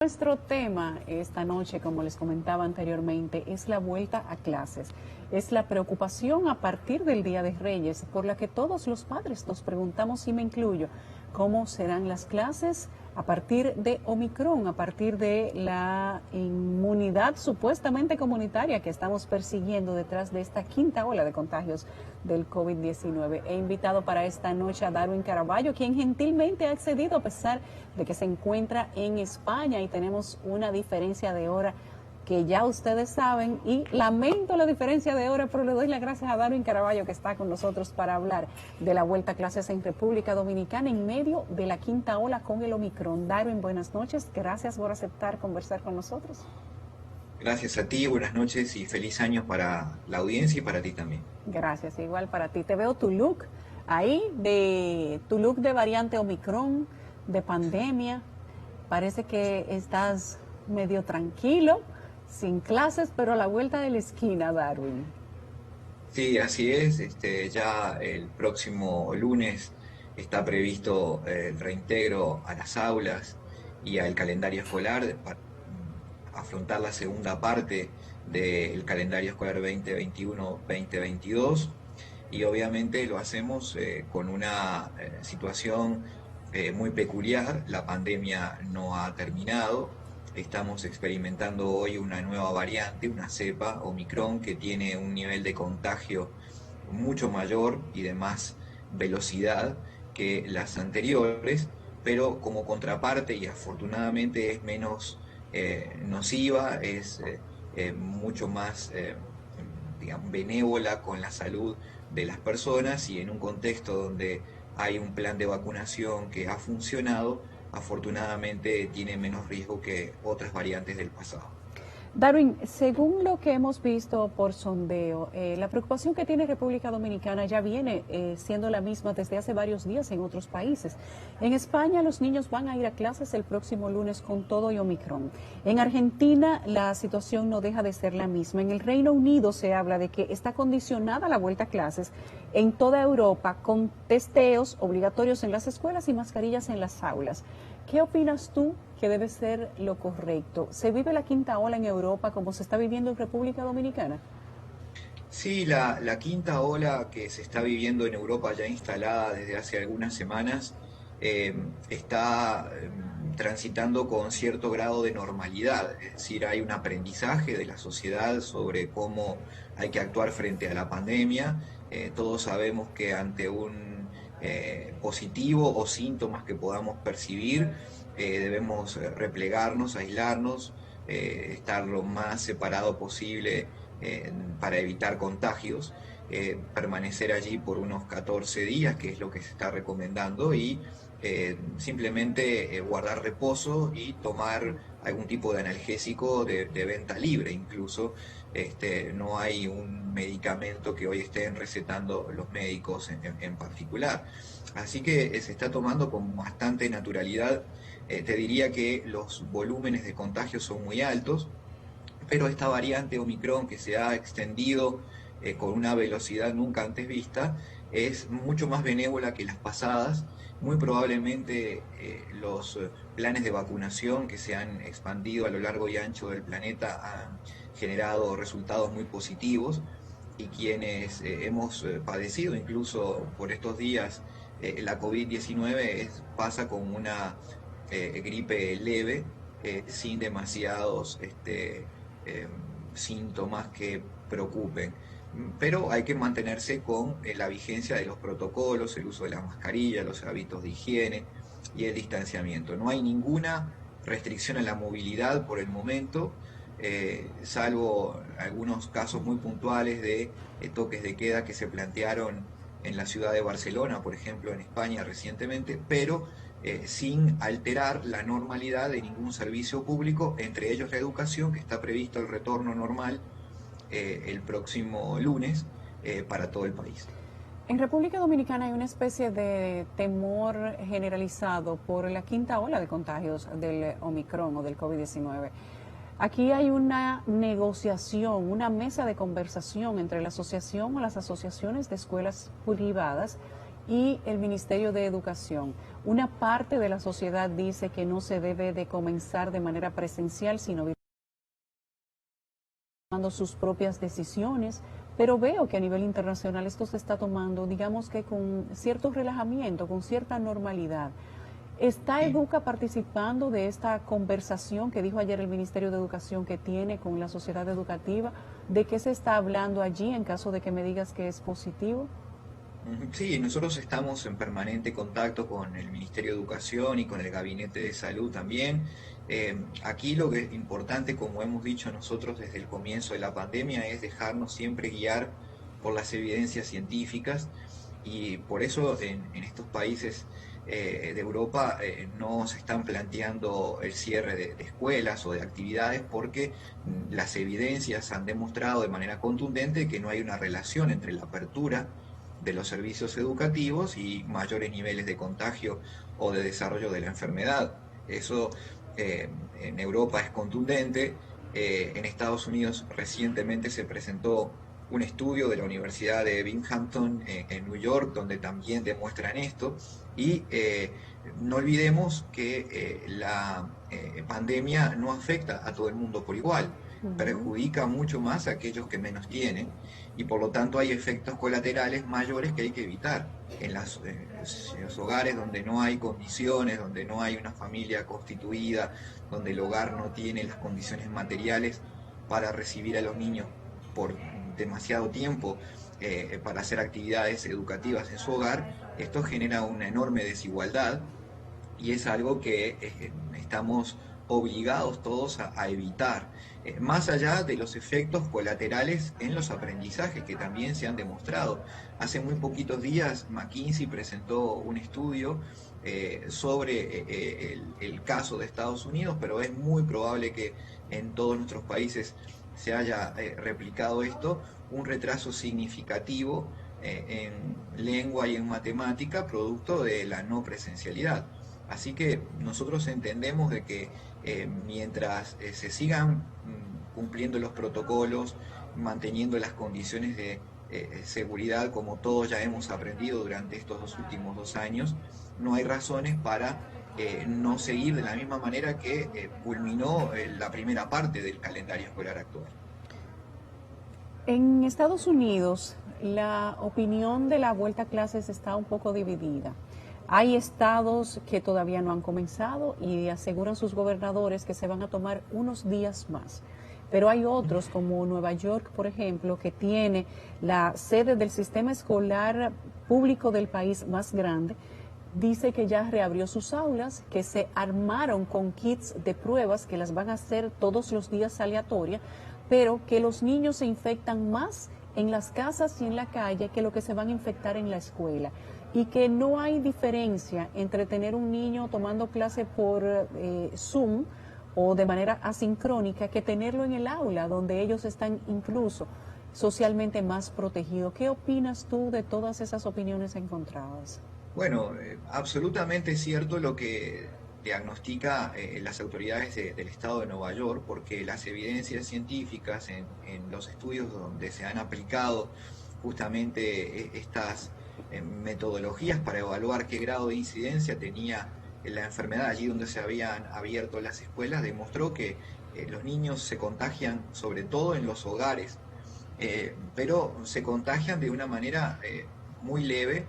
Nuestro tema esta noche, como les comentaba anteriormente, es la vuelta a clases. Es la preocupación a partir del Día de Reyes, por la que todos los padres nos preguntamos, y me incluyo, cómo serán las clases a partir de Omicron, a partir de la inmunidad supuestamente comunitaria que estamos persiguiendo detrás de esta quinta ola de contagios del COVID-19. He invitado para esta noche a Darwin Caraballo, quien gentilmente ha accedido a pesar de que se encuentra en España y tenemos una diferencia de hora que ya ustedes saben, y lamento la diferencia de hora, pero le doy las gracias a Darwin Caraballo, que está con nosotros para hablar de la vuelta a clases en República Dominicana en medio de la quinta ola con el Omicron. Darwin, buenas noches, gracias por aceptar conversar con nosotros. Gracias a ti, buenas noches y feliz año para la audiencia y para ti también. Gracias, igual para ti. Te veo tu look ahí, tu look de variante Omicron, de pandemia. Parece que estás medio tranquilo, sin clases, pero a la vuelta de la esquina, Darwin. Sí, así es. Ya el próximo lunes está previsto el reintegro a las aulas y al calendario escolar para afrontar la segunda parte del calendario escolar 2021-2022 y obviamente lo hacemos con una situación muy peculiar. La pandemia no ha terminado. Estamos experimentando hoy una nueva variante, una cepa Omicron, que tiene un nivel de contagio mucho mayor y de más velocidad que las anteriores, pero como contraparte y afortunadamente es menos nociva, es mucho más digamos, benévola con la salud de las personas, y en un contexto donde hay un plan de vacunación que ha funcionado, afortunadamente tiene menos riesgo que otras variantes del pasado. Darwin, según lo que hemos visto por sondeo, la preocupación que tiene República Dominicana ya viene siendo la misma desde hace varios días en otros países. En España los niños van a ir a clases el próximo lunes con todo y Omicron. En Argentina la situación no deja de ser la misma. En el Reino Unido se habla de que está condicionada la vuelta a clases en toda Europa con testeos obligatorios en las escuelas y mascarillas en las aulas. ¿Qué opinas tú que debe ser lo correcto? ¿Se vive la quinta ola en Europa como se está viviendo en República Dominicana? Sí, la quinta ola que se está viviendo en Europa, ya instalada desde hace algunas semanas, está transitando con cierto grado de normalidad. Es decir, hay un aprendizaje de la sociedad sobre cómo hay que actuar frente a la pandemia. Todos sabemos que ante un positivo o síntomas que podamos percibir, debemos replegarnos, aislarnos, estar lo más separado posible para evitar contagios, permanecer allí por unos 14 días, que es lo que se está recomendando, y simplemente guardar reposo y tomar algún tipo de analgésico de venta libre incluso. No hay un medicamento que hoy estén recetando los médicos en particular. Así que se está tomando con bastante naturalidad. Te diría que los volúmenes de contagio son muy altos, pero esta variante Omicron, que se ha extendido con una velocidad nunca antes vista, es mucho más benévola que las pasadas. Muy probablemente los planes de vacunación que se han expandido a lo largo y ancho del planeta han generado resultados muy positivos, y quienes hemos padecido incluso por estos días la COVID-19 pasa como una gripe leve, sin demasiados eh, síntomas que preocupen. Pero hay que mantenerse con la vigencia de los protocolos, el uso de la mascarilla, los hábitos de higiene y el distanciamiento. No hay ninguna restricción a la movilidad por el momento, salvo algunos casos muy puntuales de toques de queda que se plantearon en la ciudad de Barcelona, por ejemplo, en España recientemente, pero sin alterar la normalidad de ningún servicio público, entre ellos la educación, que está previsto el retorno normal el próximo lunes para todo el país. En República Dominicana hay una especie de temor generalizado por la quinta ola de contagios del Omicron o del COVID-19. Aquí hay una negociación, una mesa de conversación entre la asociación o las asociaciones de escuelas privadas y el Ministerio de Educación. Una parte de la sociedad dice que no se debe de comenzar de manera presencial, sino tomando sus propias decisiones, pero veo que a nivel internacional esto se está tomando, digamos que con cierto relajamiento, con cierta normalidad. ¿Está Sí. Educa participando de esta conversación que dijo ayer el Ministerio de Educación que tiene con la sociedad educativa? ¿De qué se está hablando allí en caso de que me digas que es positivo? Sí, nosotros estamos en permanente contacto con el Ministerio de Educación y con el Gabinete de Salud también. Aquí lo que es importante, como hemos dicho nosotros desde el comienzo de la pandemia, es dejarnos siempre guiar por las evidencias científicas y por eso en estos países de Europa no se están planteando el cierre de escuelas o de actividades porque las evidencias han demostrado de manera contundente que no hay una relación entre la apertura de los servicios educativos y mayores niveles de contagio o de desarrollo de la enfermedad. Eso en Europa es contundente. En Estados Unidos recientemente se presentó un estudio de la Universidad de Binghamton en New York donde también demuestran esto. Y no olvidemos que la pandemia no afecta a todo el mundo por igual, Ujú. perjudica mucho más a aquellos que menos tienen y por lo tanto hay efectos colaterales mayores que hay que evitar. En los hogares donde no hay condiciones, donde no hay una familia constituida, donde el hogar no tiene las condiciones materiales para recibir a los niños por demasiado tiempo, para hacer actividades educativas en su hogar, esto genera una enorme desigualdad y es algo que estamos obligados todos a evitar, más allá de los efectos colaterales en los aprendizajes que también se han demostrado. Hace muy poquitos días McKinsey presentó un estudio sobre el caso de Estados Unidos, pero es muy probable que en todos nuestros países se haya replicado esto, un retraso significativo en lengua y en matemática producto de la no presencialidad. Así que nosotros entendemos de que mientras se sigan cumpliendo los protocolos, manteniendo las condiciones de seguridad como todos ya hemos aprendido durante estos últimos 2 años, no hay razones para no seguir de la misma manera que culminó la primera parte del calendario escolar actual. En Estados Unidos, la opinión de la vuelta a clases está un poco dividida. Hay estados que todavía no han comenzado y aseguran sus gobernadores que se van a tomar unos días más. Pero hay otros, como Nueva York, por ejemplo, que tiene la sede del sistema escolar público del país más grande. Dice que ya reabrió sus aulas, que se armaron con kits de pruebas que las van a hacer todos los días aleatoria, pero que los niños se infectan más en las casas y en la calle que lo que se van a infectar en la escuela. Y que no hay diferencia entre tener un niño tomando clase por Zoom o de manera asincrónica que tenerlo en el aula, donde ellos están incluso socialmente más protegidos. ¿Qué opinas tú de todas esas opiniones encontradas? Bueno, absolutamente cierto lo que diagnostica las autoridades del estado de Nueva York, porque las evidencias científicas en los estudios donde se han aplicado justamente estas metodologías para evaluar qué grado de incidencia tenía la enfermedad allí donde se habían abierto las escuelas, demostró que los niños se contagian sobre todo en los hogares, pero se contagian de una manera muy leve.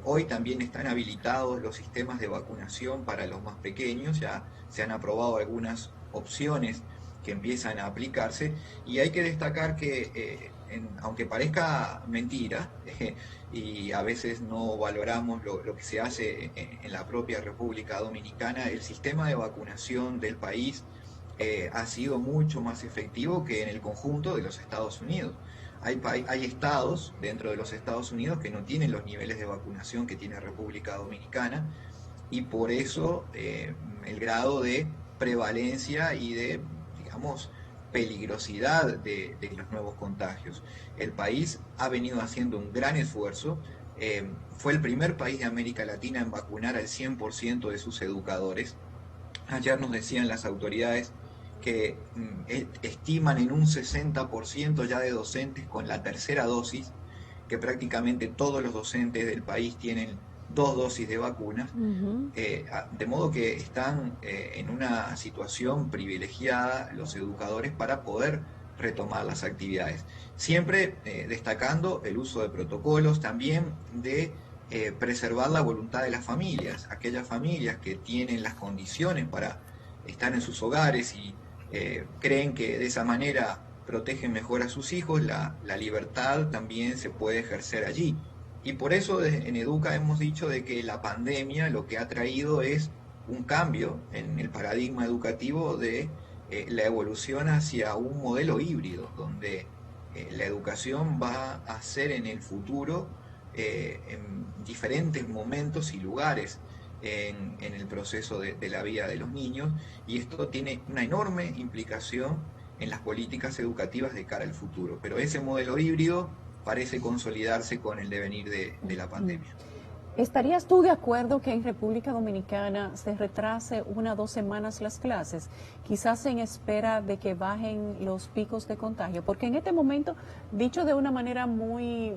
Hoy también están habilitados los sistemas de vacunación para los más pequeños, ya se han aprobado algunas opciones que empiezan a aplicarse y hay que destacar que aunque parezca mentira y a veces no valoramos lo que se hace en la propia República Dominicana, el sistema de vacunación del país ha sido mucho más efectivo que en el conjunto de los Estados Unidos. Hay estados dentro de los Estados Unidos que no tienen los niveles de vacunación que tiene República Dominicana y por eso el grado de prevalencia y de, digamos, peligrosidad de los nuevos contagios. El país ha venido haciendo un gran esfuerzo. Fue el primer país de América Latina en vacunar al 100% de sus educadores. Ayer nos decían las autoridades que estiman en un 60% ya de docentes con la tercera dosis. que prácticamente todos los docentes del país tienen 2 dosis de vacunas, de modo que están en una situación privilegiada los educadores para poder retomar las actividades. Siempre destacando el uso de protocolos, también de preservar la voluntad de las familias, aquellas familias que tienen las condiciones para estar en sus hogares y creen que de esa manera protegen mejor a sus hijos, la libertad también se puede ejercer allí. Y por eso en Educa hemos dicho de que la pandemia lo que ha traído es un cambio en el paradigma educativo de la evolución hacia un modelo híbrido, donde la educación va a ser en el futuro en diferentes momentos y lugares en el proceso de la vida de los niños, y esto tiene una enorme implicación en las políticas educativas de cara al futuro. Pero ese modelo híbrido parece consolidarse con el devenir de la pandemia. ¿Estarías tú de acuerdo que en República Dominicana se retrase 1 o 2 semanas las clases, quizás en espera de que bajen los picos de contagio? Porque en este momento, dicho de una manera muy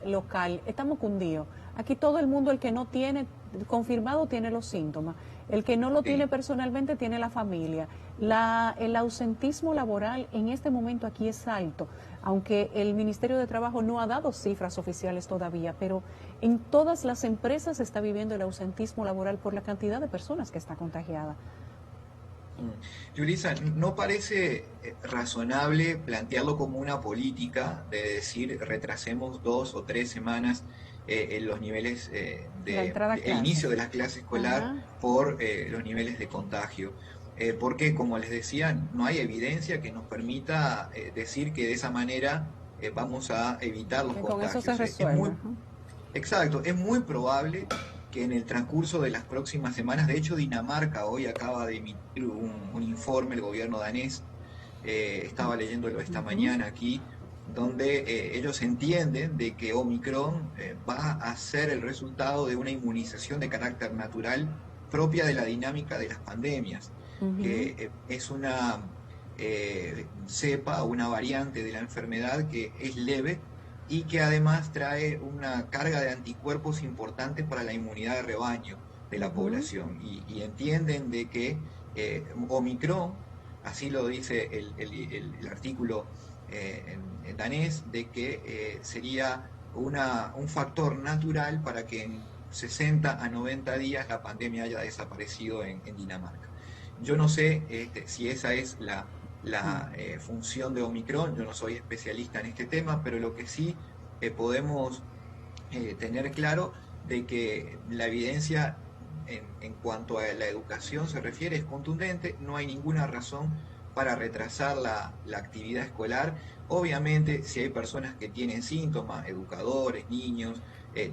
local, estamos cundidos. Aquí todo el mundo, el que no tiene confirmado, tiene los síntomas. El que no lo tiene personalmente, tiene la familia. El ausentismo laboral en este momento aquí es alto, aunque el Ministerio de Trabajo no ha dado cifras oficiales todavía, pero en todas las empresas se está viviendo el ausentismo laboral por la cantidad de personas que está contagiada. Yulisa, ¿no parece razonable plantearlo como una política de decir retrasemos 2 o 3 semanas en los niveles el inicio de la clase escolar por los niveles de contagio? Porque, como les decía, no hay evidencia que nos permita decir que de esa manera vamos a evitar los contagios. Con eso se resuelve. Exacto, es muy probable que en el transcurso de las próximas semanas, de hecho Dinamarca hoy acaba de emitir un informe, el gobierno danés, estaba leyéndolo esta mañana aquí, donde ellos entienden de que Omicron va a ser el resultado de una inmunización de carácter natural propia de la dinámica de las pandemias, que es una cepa, una variante de la enfermedad que es leve y que además trae una carga de anticuerpos importante para la inmunidad de rebaño de la población. Y entienden de que Omicron, así lo dice el artículo en danés, de que sería un factor natural para que en 60 a 90 días la pandemia haya desaparecido en Dinamarca. Yo no sé si esa es la función de Omicron, yo no soy especialista en este tema, pero lo que sí podemos tener claro de que la evidencia en cuanto a la educación se refiere es contundente, no hay ninguna razón para retrasar la actividad escolar. Obviamente, si hay personas que tienen síntomas, educadores, niños,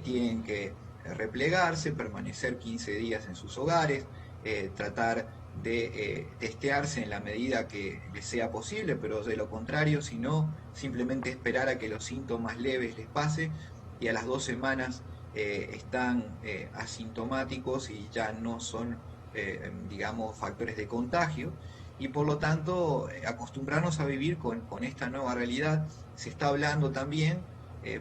tienen que replegarse, permanecer 15 días en sus hogares, tratar de testearse en la medida que les sea posible, pero de lo contrario, si no, simplemente esperar a que los síntomas leves les pase y a las 2 semanas están asintomáticos y ya no son, digamos, factores de contagio, y por lo tanto acostumbrarnos a vivir con esta nueva realidad. Se está hablando también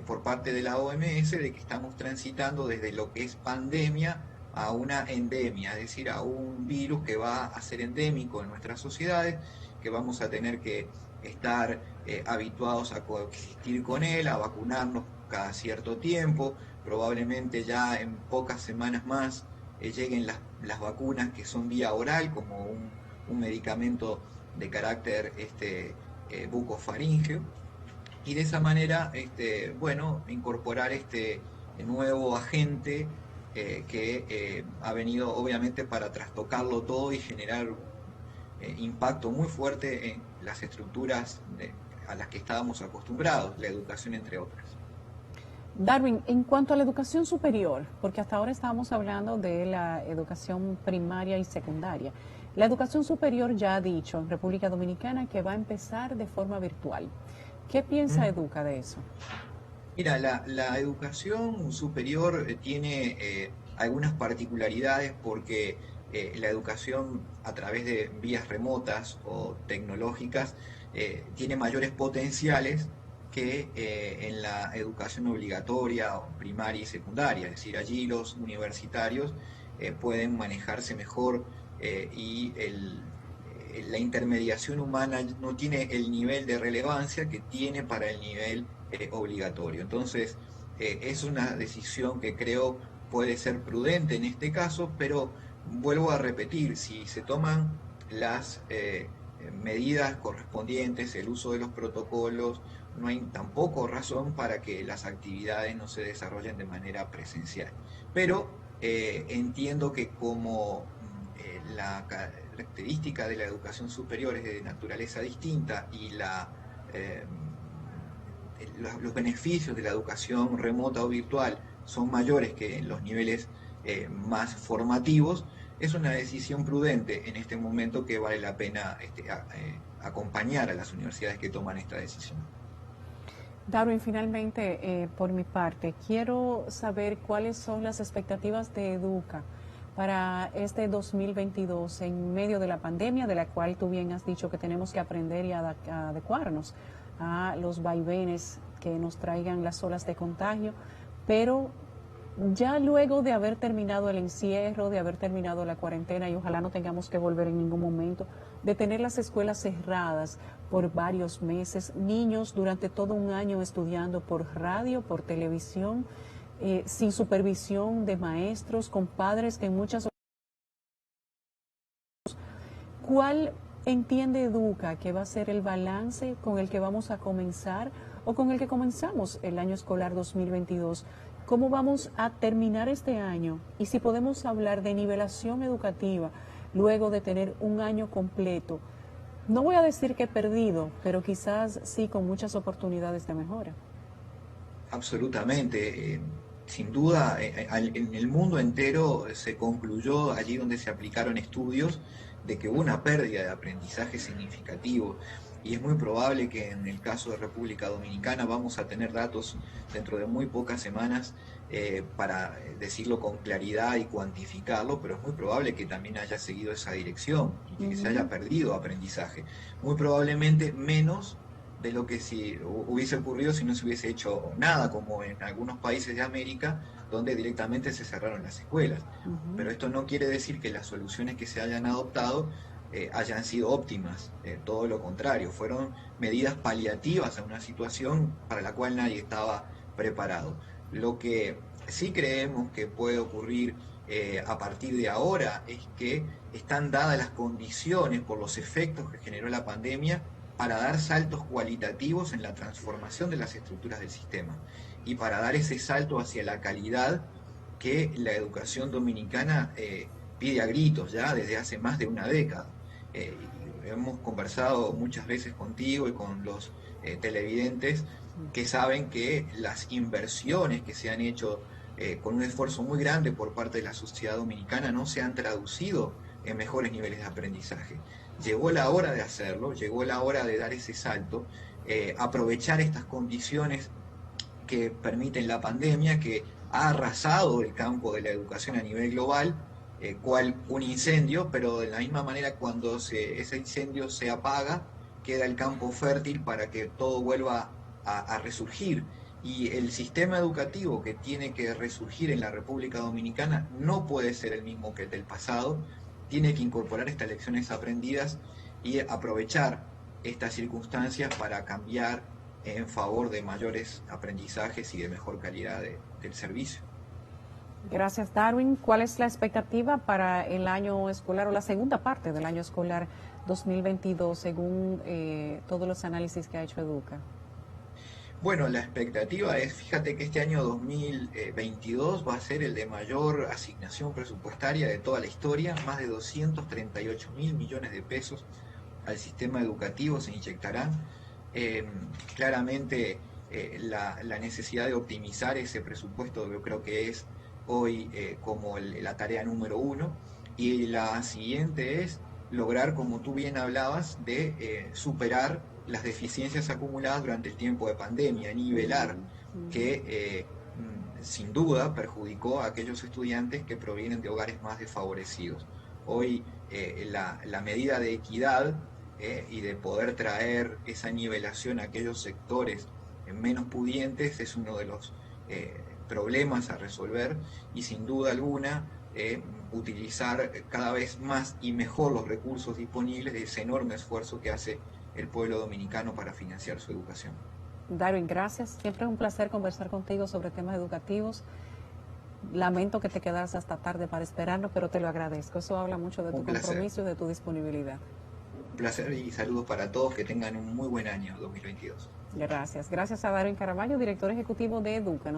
por parte de la OMS de que estamos transitando desde lo que es pandemia a una endemia, es decir, a un virus que va a ser endémico en nuestras sociedades, que vamos a tener que estar habituados a coexistir con él, a vacunarnos cada cierto tiempo. Probablemente ya en pocas semanas más lleguen las vacunas que son vía oral, como un medicamento de carácter bucofaríngeo, y de esa manera bueno, incorporar este nuevo agente que ha venido obviamente para trastocarlo todo y generar impacto muy fuerte en las estructuras a las que estábamos acostumbrados, la educación entre otras. Darwin, en cuanto a la educación superior, porque hasta ahora estábamos hablando de la educación primaria y secundaria, la educación superior ya ha dicho en República Dominicana que va a empezar de forma virtual. ¿Qué piensa Educa de eso? Mira, la educación superior tiene algunas particularidades porque la educación a través de vías remotas o tecnológicas tiene mayores potenciales que en la educación obligatoria, primaria y secundaria. Es decir, allí los universitarios pueden manejarse mejor y la intermediación humana no tiene el nivel de relevancia que tiene para el nivel obligatorio. Entonces, es una decisión que creo puede ser prudente en este caso, pero vuelvo a repetir, si se toman las medidas correspondientes, el uso de los protocolos, no hay tampoco razón para que las actividades no se desarrollen de manera presencial. Pero entiendo que como la característica de la educación superior es de naturaleza distinta y los beneficios de la educación remota o virtual son mayores que en los niveles más formativos, es una decisión prudente en este momento que vale la pena acompañar a las universidades que toman esta decisión. Darwin, finalmente, por mi parte, quiero saber cuáles son las expectativas de Educa para este 2022 en medio de la pandemia, de la cual tú bien has dicho que tenemos que aprender y adecuarnos a los vaivenes que nos traigan las olas de contagio, pero ya luego de haber terminado el encierro, de haber terminado la cuarentena, y ojalá no tengamos que volver en ningún momento, de tener las escuelas cerradas por varios meses, niños durante todo un año estudiando por radio, por televisión, sin supervisión de maestros, con padres que en muchas ocasiones. ¿Cuál entiende Educa que va a ser el balance con el que vamos a comenzar o con el que comenzamos el año escolar 2022? ¿Cómo vamos a terminar este año? Y si podemos hablar de nivelación educativa luego de tener un año completo, no voy a decir que perdido, pero quizás sí con muchas oportunidades de mejora. Absolutamente. Sin duda, en el mundo entero se concluyó allí donde se aplicaron estudios de que hubo una pérdida de aprendizaje significativo y es muy probable que en el caso de República Dominicana vamos a tener datos dentro de muy pocas semanas para decirlo con claridad y cuantificarlo, pero es muy probable que también haya seguido esa dirección y que se haya perdido aprendizaje. Muy probablemente menos de lo que si hubiese ocurrido si no se hubiese hecho nada, como en algunos países de América, donde directamente se cerraron las escuelas. Pero esto no quiere decir que las soluciones que se hayan adoptado hayan sido óptimas, todo lo contrario, fueron medidas paliativas a una situación para la cual nadie estaba preparado. Lo que sí creemos que puede ocurrir a partir de ahora es que están dadas las condiciones por los efectos que generó la pandemia para dar saltos cualitativos en la transformación de las estructuras del sistema y para dar ese salto hacia la calidad que la educación dominicana pide a gritos ya desde hace más de una década. Hemos conversado muchas veces contigo y con los televidentes que saben que las inversiones que se han hecho con un esfuerzo muy grande por parte de la sociedad dominicana no se han traducido en mejores niveles de aprendizaje. Llegó la hora de hacerlo, llegó la hora de dar ese salto, aprovechar estas condiciones que permiten la pandemia, que ha arrasado el campo de la educación a nivel global, cual un incendio, pero de la misma manera cuando ese incendio se apaga, queda el campo fértil para que todo vuelva a resurgir. Y el sistema educativo que tiene que resurgir en la República Dominicana no puede ser el mismo que el del pasado, tiene que incorporar estas lecciones aprendidas y aprovechar estas circunstancias para cambiar en favor de mayores aprendizajes y de mejor calidad del servicio. Gracias, Darwin. ¿Cuál es la expectativa para el año escolar o la segunda parte del año escolar 2022 según todos los análisis que ha hecho Educa? Bueno, la expectativa es, fíjate que este año 2022 va a ser el de mayor asignación presupuestaria de toda la historia, más de 238.000 millones de pesos al sistema educativo se inyectarán. Claramente la necesidad de optimizar ese presupuesto yo creo que es hoy como la tarea número uno, y la siguiente es lograr, como tú bien hablabas, de superar las deficiencias acumuladas durante el tiempo de pandemia, nivelar, que sin duda perjudicó a aquellos estudiantes que provienen de hogares más desfavorecidos. Hoy la medida de equidad y de poder traer esa nivelación a aquellos sectores menos pudientes es uno de los problemas a resolver, y sin duda alguna utilizar cada vez más y mejor los recursos disponibles de ese enorme esfuerzo que hace el pueblo dominicano para financiar su educación. Darwin, gracias. Siempre es un placer conversar contigo sobre temas educativos. Lamento que te quedaras hasta tarde para esperarnos, pero te lo agradezco. Eso habla mucho de tu compromiso y de tu disponibilidad. Un placer y saludos para todos. Que tengan un muy buen año 2022. Gracias. Gracias a Darwin Caraballo, director ejecutivo de Educa.